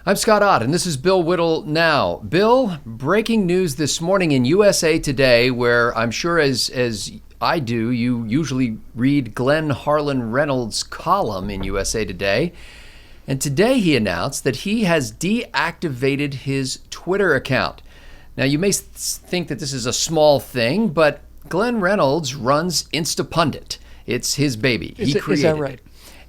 I'm Scott Ott, and this is Bill Whittle Now. Bill, breaking news this morning in USA Today, where I'm sure as I do, you usually read Glenn Harlan Reynolds' column in USA Today. And today he announced that he has deactivated his Twitter account. Now, you may think that this is a small thing, but Glenn Reynolds runs InstaPurge. It's his baby. He created is that right?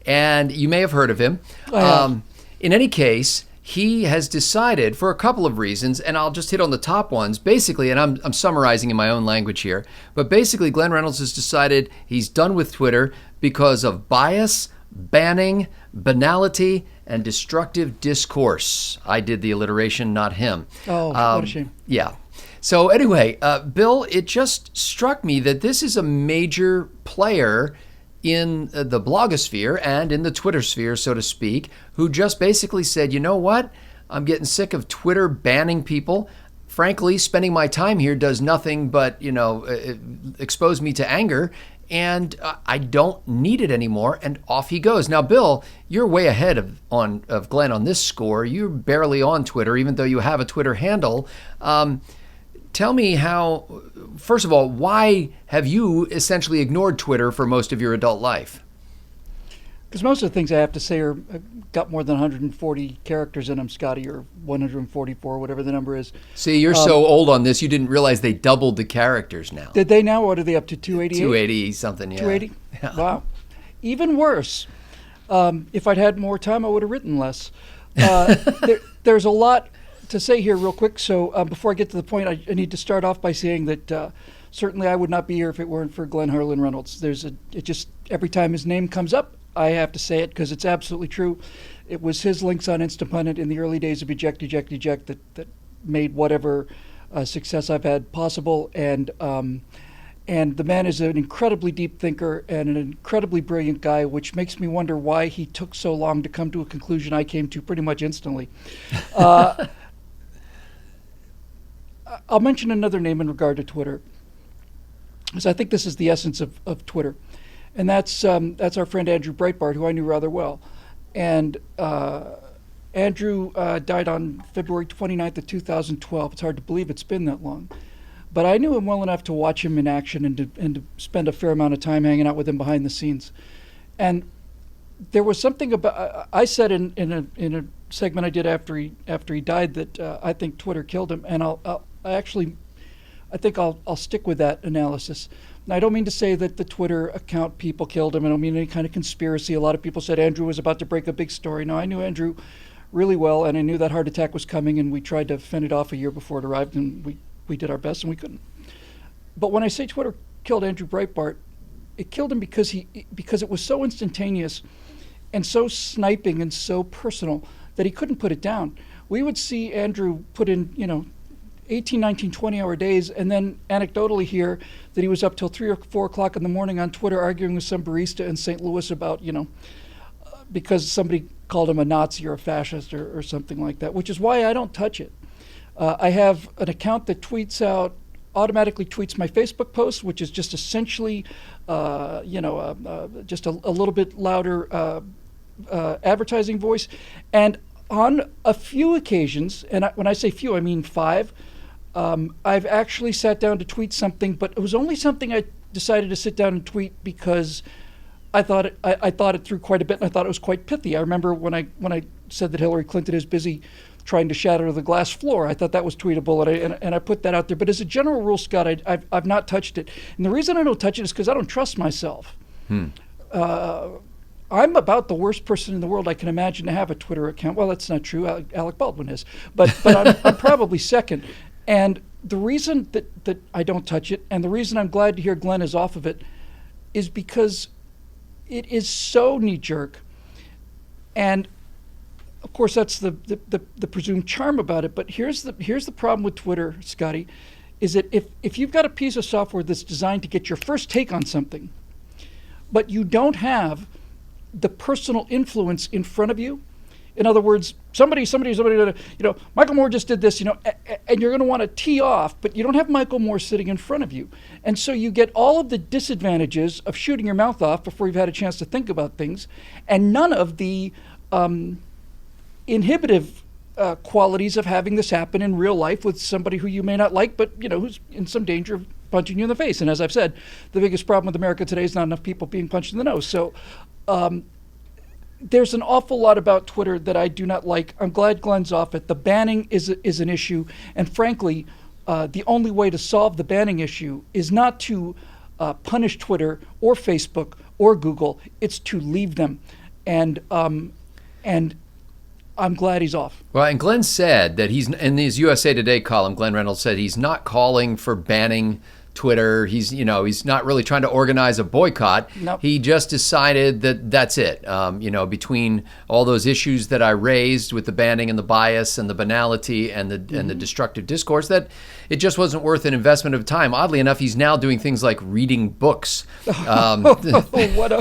And you may have heard of him. In any case, he has decided for a couple of reasons, and I'll just hit on the top ones. Basically, and I'm summarizing in my own language here, but basically Glenn Reynolds has decided he's done with Twitter because of bias, banning, banality, and destructive discourse. I did the alliteration, not him. Oh, what a shame. Yeah. So anyway, Bill, it just struck me that this is a major player in the blogosphere and in the Twitter sphere, so to speak, who just basically said, you know what? I'm getting sick of Twitter banning people. Frankly, spending my time here does nothing but, expose me to anger, and I don't need it anymore, and off he goes. Now, Bill, you're way ahead of Glenn on this score. You're barely on Twitter, even though you have a Twitter handle. Tell me how, first of all, why have you essentially ignored Twitter for most of your adult life? Because most of the things I have to say got more than 140 characters in them, Scotty, or 144, whatever the number is. See, you're so old on this, you didn't realize they doubled the characters now. Did they now? What are they up to, 288? 280 something, yeah. 280? Yeah. Wow. Even worse. If I'd had more time, I would have written less. There's a lot to say here real quick. So before I get to the point, I need to start off by saying that certainly I would not be here if it weren't for Glenn Harlan Reynolds. Every time his name comes up, I have to say it because it's absolutely true. It was his links on InstaPurge in the early days of eject that made whatever success I've had possible. And the man is an incredibly deep thinker and an incredibly brilliant guy, which makes me wonder why he took so long to come to a conclusion I came to pretty much instantly. I'll mention another name in regard to Twitter, because I think this is the essence of Twitter. And that's our friend Andrew Breitbart, who I knew rather well. And Andrew died on February 29th of 2012. It's hard to believe it's been that long. But I knew him well enough to watch him in action and to spend a fair amount of time hanging out with him behind the scenes. And there was something about, I said in a segment I did after he died that I think Twitter killed him. And I think I'll stick with that analysis. Now, I don't mean to say that the Twitter account people killed him. I don't mean any kind of conspiracy. A lot of people said Andrew was about to break a big story. No, I knew Andrew really well, and I knew that heart attack was coming, and we tried to fend it off a year before it arrived, and we did our best, and we couldn't. But when I say Twitter killed Andrew Breitbart, it killed him because it was so instantaneous and so sniping and so personal that he couldn't put it down. We would see Andrew put in, 18, 19, 20-hour days, and then anecdotally hear that he was up till 3 or 4 o'clock in the morning on Twitter arguing with some barista in St. Louis about, because somebody called him a Nazi or a fascist or something like that, which is why I don't touch it. I have an account that automatically tweets my Facebook posts, which is just essentially, just a little bit louder advertising voice. And on a few occasions, and when I say few, I mean 5, I've actually sat down to tweet something, but it was only something I decided to sit down and tweet because I thought it through quite a bit, and I thought it was quite pithy. I remember when I said that Hillary Clinton is busy trying to shatter the glass floor, I thought that was tweetable, and I put that out there. But as a general rule, Scott, I've not touched it, and the reason I don't touch it is because I don't trust myself. I'm about the worst person in the world I can imagine to have a Twitter account. Well, that's not true. Alec Baldwin is, but I'm probably second. And the reason that I don't touch it, and the reason I'm glad to hear Glenn is off of it, is because it is so knee-jerk. And of course, that's the presumed charm about it. But here's the problem with Twitter, Scotty, is that if you've got a piece of software that's designed to get your first take on something, but you don't have the personal influence in front of you. In other words, somebody, Michael Moore just did this, and you're going to want to tee off, but you don't have Michael Moore sitting in front of you. And so you get all of the disadvantages of shooting your mouth off before you've had a chance to think about things, and none of the inhibitive qualities of having this happen in real life with somebody who you may not like, but who's in some danger of punching you in the face. And as I've said, the biggest problem with America today is not enough people being punched in the nose. So there's an awful lot about Twitter that I do not like. I'm glad Glenn's off it. The banning is an issue, and frankly, the only way to solve the banning issue is not to punish Twitter or Facebook or Google. It's to leave them, and I'm glad he's off. Well, and Glenn said that he's in his USA Today column. Glenn Reynolds said he's not calling for banning Twitter. He's not really trying to organize a boycott. Nope. He just decided that that's it. Between all those issues that I raised with the banning and the bias and the banality and the destructive discourse, that it just wasn't worth an investment of time. Oddly enough, he's now doing things like reading books. What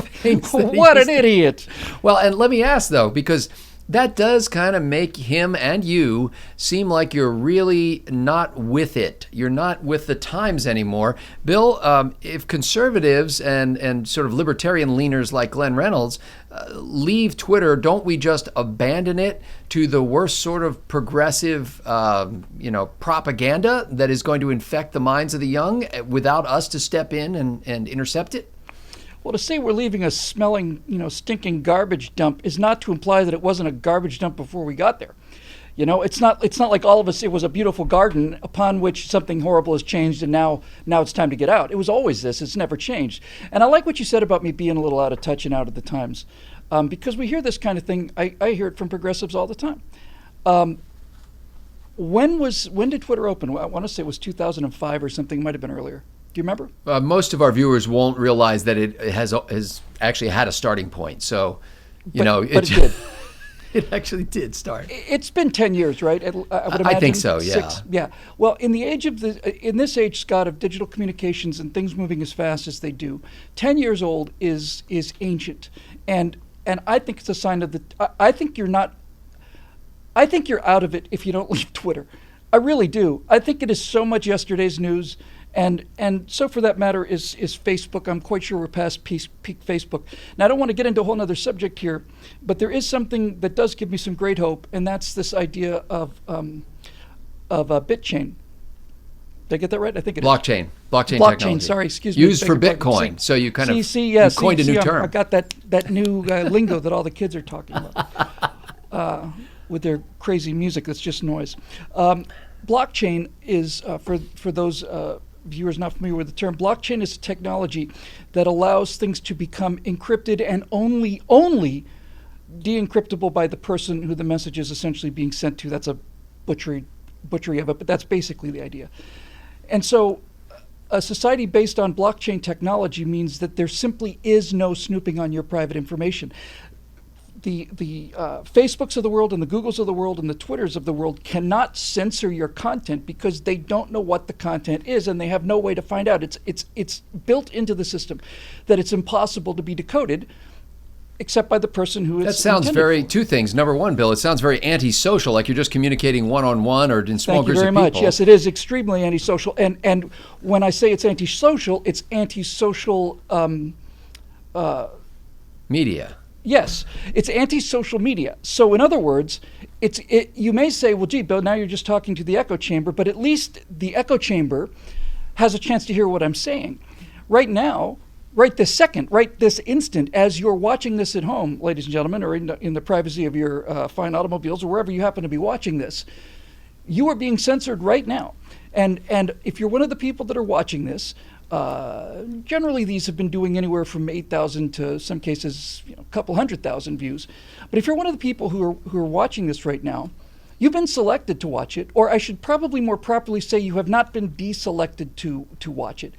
an idiot! Well, and let me ask though, because that does kind of make him and you seem like you're really not with it. You're not with the times anymore. Bill, if conservatives and sort of libertarian leaners like Glenn Reynolds leave Twitter, don't we just abandon it to the worst sort of progressive, propaganda that is going to infect the minds of the young without us to step in and intercept it? Well, to say we're leaving a smelling, stinking garbage dump is not to imply that it wasn't a garbage dump before we got there. It's not like all of us, it was a beautiful garden upon which something horrible has changed and now it's time to get out. It was always this. It's never changed. And I like what you said about me being a little out of touch and out of the times, because we hear this kind of thing. I hear it from progressives all the time. When did Twitter open? I want to say it was 2005 or something. It might have been earlier. Do you remember? Most of our viewers won't realize that it has actually had a starting point. So, it did. It actually did start. It's been 10 years, right? I would imagine. I think so. Yeah. 6. Yeah. Well, in this age, Scott, of digital communications and things moving as fast as they do, 10 years old is ancient, and I think it's a sign of I think you're not. I think you're out of it if you don't leave Twitter. I really do. I think it is so much yesterday's news. And so for that matter is Facebook. I'm quite sure we're past peak Facebook. Now, I don't want to get into a whole other subject here, but there is something that does give me some great hope, and that's this idea of a BitChain. Did I get that right? I think it Blockchain. is. Blockchain technology. Sorry, excuse me. Used for Bitcoin. So you kind of coined a new term. I got that new lingo that all the kids are talking about with their crazy music that's just noise. Blockchain is, for those viewers not familiar with the term, blockchain is a technology that allows things to become encrypted and only de-encryptable by the person who the message is essentially being sent to. That's a butchery of it, but that's basically the idea. And so a society based on blockchain technology means that there simply is no snooping on your private information. The Facebooks of the world and the Googles of the world and the Twitters of the world cannot censor your content because they don't know what the content is and they have no way to find out. It's built into the system that it's impossible to be decoded except by the person who is. That sounds two things. Number one, Bill, it sounds very antisocial, like you're just communicating one-on-one or in small groups of people. Thank you very much. Yes, it is extremely antisocial. And when I say it's antisocial media. Yes, it's anti-social media. So in other words, you may say, well, gee, Bill, now you're just talking to the echo chamber, but at least the echo chamber has a chance to hear what I'm saying. Right now, right this second, right this instant, as you're watching this at home, ladies and gentlemen, or in the privacy of your fine automobiles or wherever you happen to be watching this, you are being censored right now. And if you're one of the people that are watching this, generally these have been doing anywhere from 8,000 to some cases a couple 100,000 views. But if you're one of the people who are watching this right now, you've been selected to watch it, or I should probably more properly say you have not been deselected to watch it.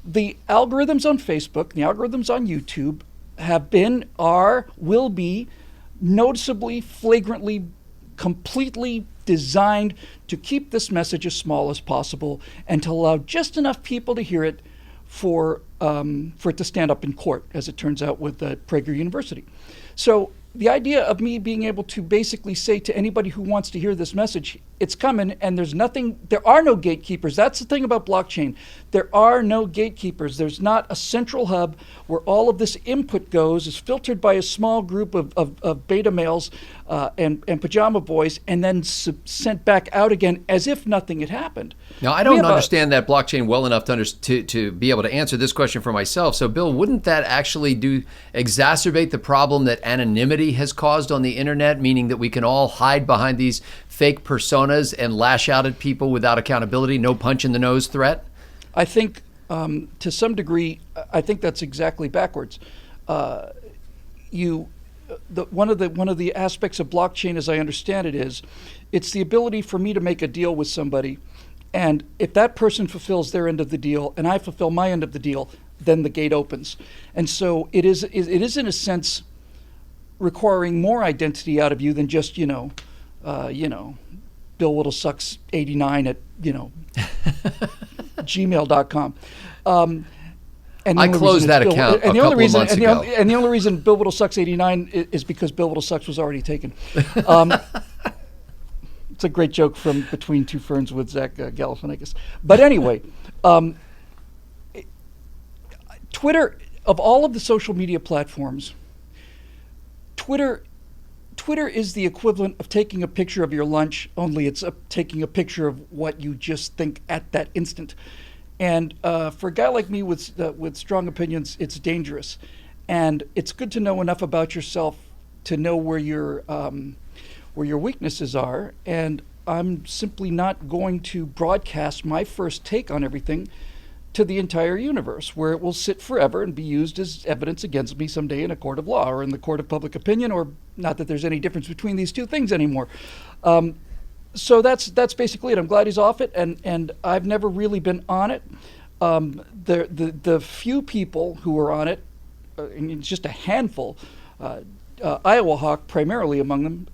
The algorithms on Facebook, the algorithms on YouTube have been, will be noticeably, flagrantly, completely designed to keep this message as small as possible and to allow just enough people to hear it for it to stand up in court, as it turns out with Prager University. So the idea of me being able to basically say to anybody who wants to hear this message, it's coming, and there are no gatekeepers. That's the thing about blockchain. There are no gatekeepers. There's not a central hub where all of this input is filtered by a small group of beta males and pajama boys, and then sent back out again as if nothing had happened. Now, I don't understand that blockchain well enough to be able to answer this question for myself. So, Bill, wouldn't that actually exacerbate the problem that anonymity has caused on the internet, meaning that we can all hide behind these fake personas and lash out at people without accountability, no punch in the nose threat? I think to some degree, I think that's exactly backwards. One of the aspects of blockchain, as I understand it, is it's the ability for me to make a deal with somebody, and if that person fulfills their end of the deal and I fulfill my end of the deal, then the gate opens. And so it is in a sense requiring more identity out of you than just Bill Whittle-Sucks 89 at gmail.com. And I closed that account a couple of months ago. And the only reason Bill Whittle-Sucks 89 is because Bill Whittle-Sucks was already taken. It's a great joke from Between Two Ferns with Zach Galifianakis. But anyway, Twitter, of all of the social media platforms, Twitter is the equivalent of taking a picture of your lunch, only it's taking a picture of what you just think at that instant. And for a guy like me with strong opinions, it's dangerous. And it's good to know enough about yourself to know where your weaknesses are. And I'm simply not going to broadcast my first take on everything to the entire universe, where it will sit forever and be used as evidence against me someday in a court of law or in the court of public opinion, or not that there's any difference between these two things anymore. So that's basically it. I'm glad he's off it, and I've never really been on it. The few people who are on it, and it's just a handful, Iowa Hawk primarily among them,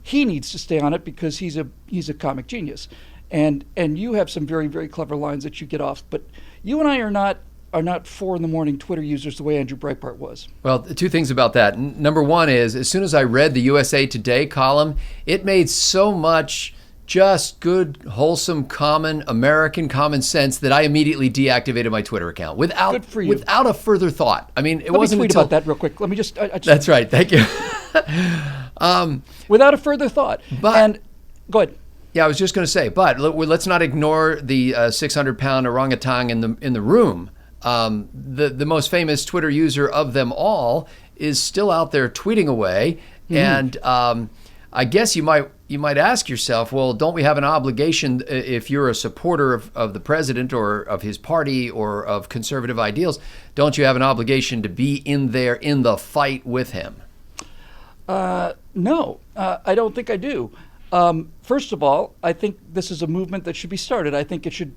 he needs to stay on it because he's a comic genius. And you have some very, very clever lines that you get off, but you and I are not 4 a.m. Twitter users the way Andrew Breitbart was. Well, two things about that. Number one is, as soon as I read the USA Today column, it made so much just good, wholesome, common American common sense that I immediately deactivated my Twitter account without a further thought. I mean, Let me tweet about that real quick. Let me just. That's right. Thank you. Without a further thought. And go ahead. Yeah, I was just going to say, but let's not ignore the 600-pound orangutan in the room. The most famous Twitter user of them all is still out there tweeting away, and I guess you might ask yourself, well, don't we have an obligation if you're a supporter of the president or of his party or of conservative ideals? Don't you have an obligation to be in there in the fight with him? No, I don't think I do. First of all, I think this is a movement that should be started. I think it should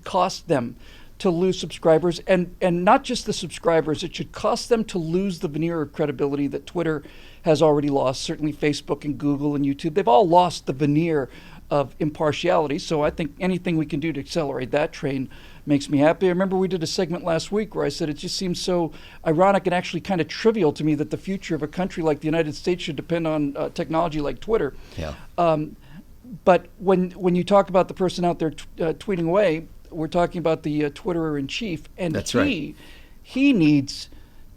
cost them to lose subscribers, and not just the subscribers. It should cost them to lose the veneer of credibility that Twitter has already lost. Certainly Facebook and Google and YouTube, they've all lost the veneer of impartiality. So I think anything we can do to accelerate that train makes me happy. I remember we did a segment last week where I said it just seems so ironic and actually kind of trivial to me that the future of a country like the United States should depend on technology like Twitter. Yeah. But when you talk about the person out there tweeting away, we're talking about the Twitterer-in-chief, and That's right. He needs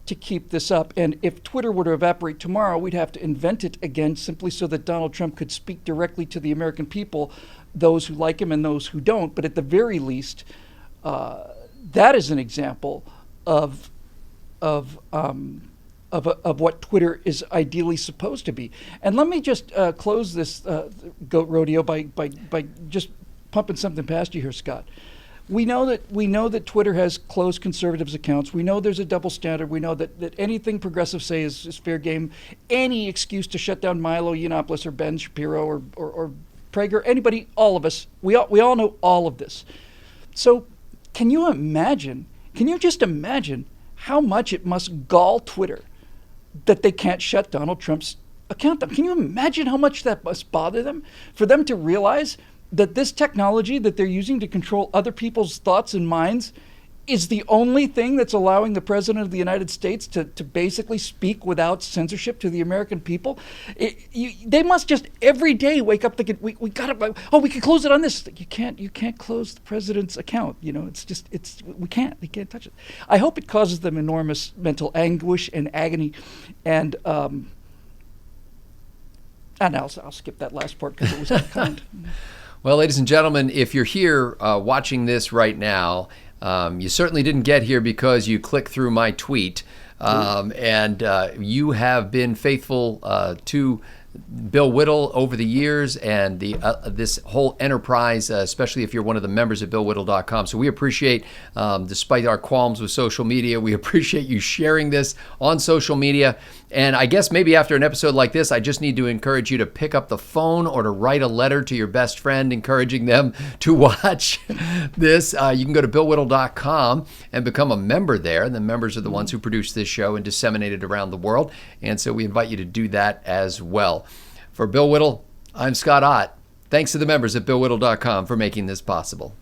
to keep this up. And if Twitter were to evaporate tomorrow, we'd have to invent it again simply so that Donald Trump could speak directly to the American people, those who like him and those who don't. But at the very least, that is an example of what Twitter is ideally supposed to be. And let me just close this goat rodeo by just pumping something past you here, Scott. We know that Twitter has closed conservatives' accounts. We know there's a double standard. We know that anything progressives say is fair game. Any excuse to shut down Milo Yiannopoulos or Ben Shapiro or Prager, anybody, all of us, we all know all of this. So can you just imagine how much it must gall Twitter that they can't shut Donald Trump's account down? Can you imagine how much that must bother them? For them to realize that this technology that they're using to control other people's thoughts and minds is the only thing that's allowing the President of the United States to basically speak without censorship to the American people. They must just every day wake up thinking, we got to, we can close it on this. You can't close the President's account. You can't touch it. I hope it causes them enormous mental anguish and agony, and And I'll skip that last part because it was unkind. Well, ladies and gentlemen, if you're here watching this right now, you certainly didn't get here because you clicked through my tweet. And you have been faithful to Bill Whittle over the years and this whole enterprise, especially if you're one of the members at BillWhittle.com. So we appreciate, despite our qualms with social media, we appreciate you sharing this on social media. And I guess maybe after an episode like this, I just need to encourage you to pick up the phone or to write a letter to your best friend, encouraging them to watch this. You can go to BillWhittle.com and become a member there. And the members are the ones who produce this show and disseminate it around the world. And so we invite you to do that as well. For Bill Whittle, I'm Scott Ott. Thanks to the members at BillWhittle.com for making this possible.